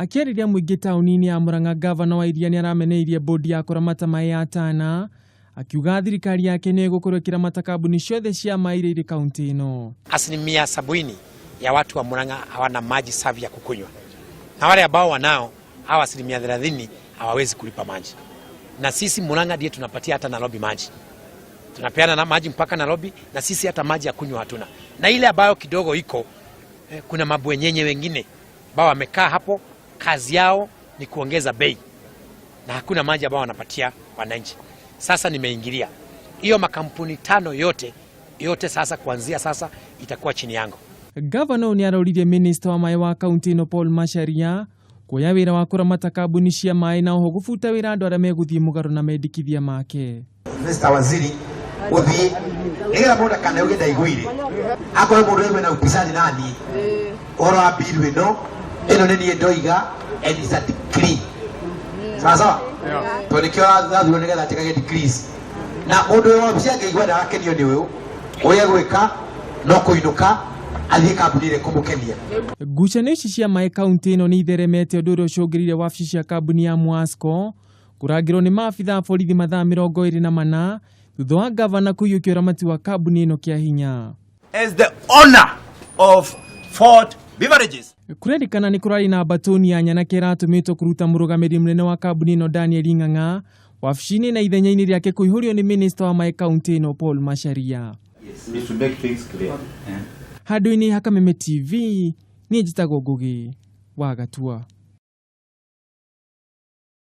Akiariria muingi tauni-ini ya Murang'a, gavana wa Iria niarameneirie bodi ya kuramata mai ya Tana, akiuga thirikari yake ni igukorwo ikiramata kambuni ciothe cia mai iri kaunti ino. 70% ya watu wa Murang'a hawana maji safi ya kukunywa, na wale ambao wanao hawa 30% hawawezi kulipa maji. Na sisi Murang'a ndiye tunapatia hata Nairobi maji, tunapeana na maji mpaka Nairobi, na sisi hata maji ya kunywa hatuna. Na ile ambayo kidogo iko, kuna mabwenyenye wengine ambao wamekaa hapo, kazi yao ni kuongeza bei na hakuna maji ambao wanapatia wananchi. Sasa nimeingilia hiyo makampuni 5 yote sasa, kuanzia sasa itakuwa chini yangu. Gavana ni aroririe minister wa mai wa kaunti ino Paul Macharia kuoya wira wa kuramata kambuni cia mai na oho gubuta wira andu aria meguthie mugaru na mendikithia make. Mr. Waziri uthie nigira mundu kana uge ndaiguire akoe mundu eme na upisani nani oro abiru ino ni ndoiga and it's a decree. Sasa tunikio thathuo nigetha tikage decrease na mundu wa bisia ngeigwa ndakenio ni uyu oya gwika no kuinuka athie kambuni kumukenia. Ngucanio ici cia mai kaunti ino ni itheremete undu uria ucungirire wabici cia kambuni ya Mwasco kurangirwo ni maabitha a borithi mathaa 24 thutha wa gavana kuiyukia uramati wa kambuni ino kia hinya. As the owner of Fort Beverages, kurerikana ni kurari na batoni ya nyanake iratumitwo kuruta murugamiri munene wa kambuni ino Daniel Ng'ang'a wabici-ini na ithenya-ini riake kuihurio ni minister wa mai kaunti ino Paul Macharia. Yes, to make things clear. Handu-ini ha Kameme TV ni njitagwo Ngugi wa Gatua.